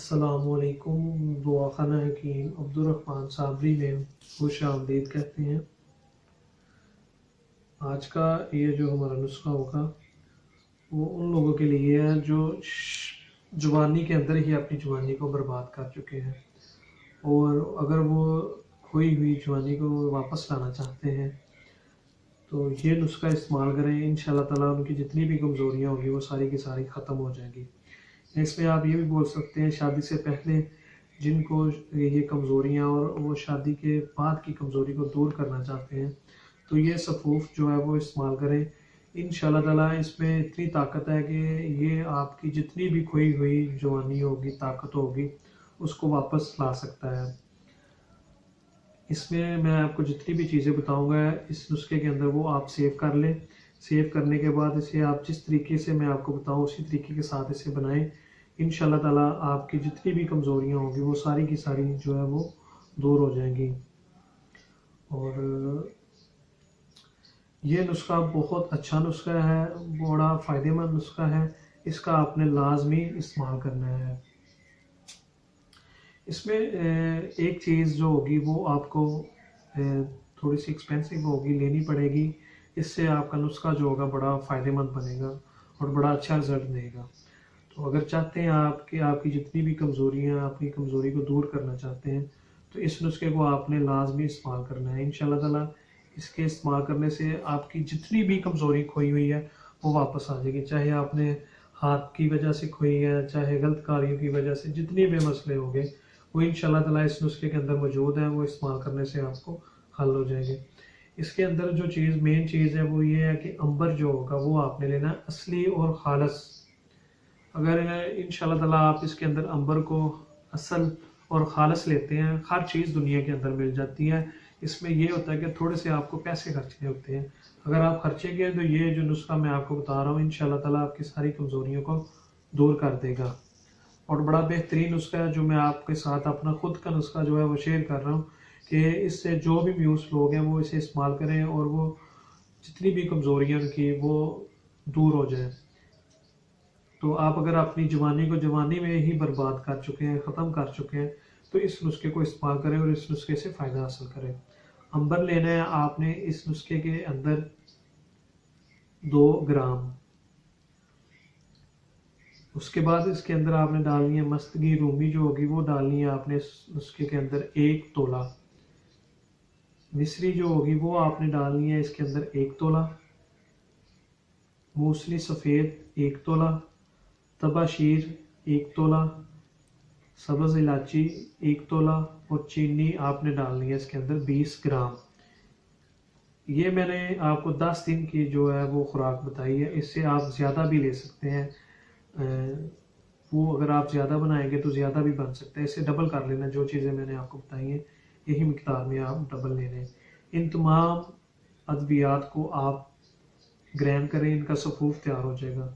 السلام علیکم۔ دعا خانہ حکیم عبدالرحمن صابری میں خوش آمدید کہتے ہیں۔ آج کا یہ جو ہمارا نسخہ ہوگا وہ ان لوگوں کے لیے ہے جو جوانی کے اندر ہی اپنی جوانی کو برباد کر چکے ہیں، اور اگر وہ کھوئی ہوئی جوانی کو واپس لانا چاہتے ہیں تو یہ نسخہ استعمال کریں۔ انشاءاللہ تعالیٰ ان کی جتنی بھی کمزوریاں ہوں گی وہ ساری کی ساری ختم ہو جائیں گی۔ اس میں آپ یہ بھی بول سکتے ہیں شادی سے پہلے جن کو یہ کمزوریاں اور وہ شادی کے بعد کی کمزوری کو دور کرنا چاہتے ہیں تو یہ صفوف جو ہے وہ استعمال کریں۔ انشاءاللہ تعالیٰ اس میں اتنی طاقت ہے کہ یہ آپ کی جتنی بھی کھوئی ہوئی جوانی ہوگی، طاقت ہوگی، اس کو واپس لا سکتا ہے۔ اس میں آپ کو جتنی بھی چیزیں بتاؤں گا اس نسخے کے اندر وہ آپ سیو کر لیں۔ سیو کرنے کے بعد اسے آپ جس طریقے سے میں آپ کو بتاؤں اسی طریقے کے ساتھ اسے بنائیں۔ انشاءاللہ تعالیٰ آپ کی جتنی بھی کمزوریاں ہوں گی وہ ساری کی ساری جو ہے وہ دور ہو جائیں گی۔ اور یہ نسخہ بہت اچھا نسخہ ہے، بڑا فائدہ مند نسخہ ہے، اس کا آپ نے لازمی استعمال کرنا ہے۔ اس میں ایک چیز جو ہوگی وہ آپ کو تھوڑی سی ایکسپینسو ہوگی، لینی پڑے گی۔ اس سے آپ کا نسخہ جو ہوگا بڑا فائدہ مند بنے گا اور بڑا اچھا رزلٹ دے گا۔ تو اگر چاہتے ہیں آپ کہ آپ کی جتنی بھی کمزوریاں، اپنی کمزوری کو دور کرنا چاہتے ہیں تو اس نسخے کو آپ نے لازمی استعمال کرنا ہے۔ انشاءاللہ تعالیٰ اس کے استعمال کرنے سے آپ کی جتنی بھی کمزوری کھوئی ہوئی ہے وہ واپس آ جائے گی، چاہے آپ نے ہاتھ کی وجہ سے کھوئی ہے، چاہے غلط کاریوں کی وجہ سے، جتنے بھی مسئلے ہوں گے وہ انشاءاللہ تعالیٰ اس نسخے کے اندر موجود ہیں، وہ استعمال کرنے سے آپ کو حل ہو جائیں گے۔ اس کے اندر جو مین چیز ہے وہ یہ ہے کہ عنبر جو ہوگا وہ آپ نے لینا اصلی اور خالص۔ اگر انشاءاللہ تعالیٰ آپ اس کے اندر عنبر کو اصل اور خالص لیتے ہیں، ہر چیز دنیا کے اندر مل جاتی ہے۔ اس میں یہ ہوتا ہے کہ تھوڑے سے آپ کو پیسے خرچنے ہوتے ہیں، اگر آپ خرچیں گے تو یہ جو نسخہ میں آپ کو بتا رہا ہوں انشاءاللہ تعالیٰ آپ کی ساری کمزوریوں کو دور کر دے گا، اور بڑا بہترین نسخہ ہے جو میں آپ کے ساتھ اپنا خود کا نسخہ جو ہے وہ شیئر کر رہا ہوں کہ اس سے جو بھی میوس لوگ ہیں وہ اسے استعمال کریں اور وہ جتنی بھی کمزوریاں ان کی وہ دور ہو جائیں۔ تو آپ اگر اپنی جوانی کو جوانی میں ہی برباد کر چکے ہیں، ختم کر چکے ہیں، تو اس نسخے کو استعمال کریں اور اس نسخے سے فائدہ حاصل کریں۔ عنبر لینا ہے آپ نے اس نسخے کے اندر 2 گرام۔ اس کے بعد اس کے اندر آپ نے ڈالنی ہے مستگی رومی جو ہوگی وہ ڈالنی ہے آپ نے اس نسخے کے اندر 1 تولہ۔ مصری جو ہوگی وہ آپ نے ڈالنی ہے اس کے اندر 1 تولہ۔ موسلی سفید 1 تولہ۔ تبا شیر 1 تولہ۔ سبز الائچی 1 تولہ، اور چینی آپ نے ڈالنی ہے اس کے اندر 20 گرام۔ یہ میں نے آپ کو 10 دن کی جو ہے وہ خوراک بتائی ہے، اس سے آپ زیادہ بھی لے سکتے ہیں۔ وہ اگر آپ زیادہ بنائیں گے تو زیادہ بھی بن سکتا ہے، اسے ڈبل کر لینا، جو چیزیں میں نے آپ کو بتائی ہیں یہی مقدار میں آپ ڈبل لینے۔ ان تمام ادویات کو آپ گرینڈ کریں، ان کا صفوف تیار ہو جائے گا۔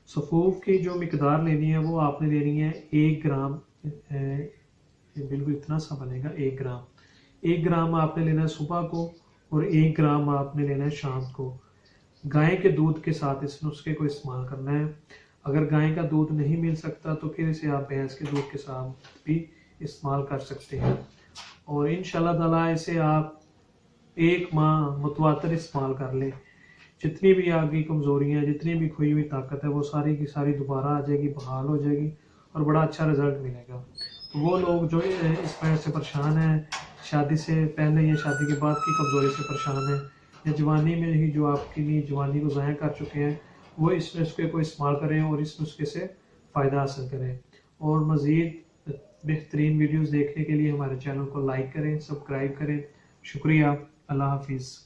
صفوف کی جو مقدار لینی ہے وہ آپ نے لینی ہے 1 گرام، بالکل اتنا سا بنے گا 1 گرام۔ 1 گرام آپ نے لینا ہے صبح کو اور 1 گرام آپ نے لینا ہے شام کو۔ گائے کے دودھ کے ساتھ اس نسخے کو استعمال کرنا ہے۔ اگر گائے کا دودھ نہیں مل سکتا تو پھر اسے آپ بھینس کے دودھ کے ساتھ بھی استعمال کر سکتے ہیں، اور انشاءاللہ تعالیٰ اسے آپ 1 ماہ متواتر استعمال کر لیں۔ جتنی بھی آپ کی کمزوریاں، جتنی بھی کھوئی ہوئی طاقت ہے وہ ساری کی ساری دوبارہ آ جائے گی، بحال ہو جائے گی، اور بڑا اچھا رزلٹ ملے گا۔ تو وہ لوگ جو اس وجہ سے پریشان ہیں، شادی سے پہلے یا شادی کے بعد کی کمزوری سے پریشان ہیں، یا جوانی میں ہی جو آپ کی جوانی کو ضائع کر چکے ہیں، وہ اس نسخے کو استعمال کریں اور اس نسخے سے فائدہ حاصل کریں۔ اور مزید بہترین ویڈیوز دیکھنے کے لیے ہمارے چینل کو لائک کریں، سبسکرائب کریں۔ شکریہ، اللہ حافظ۔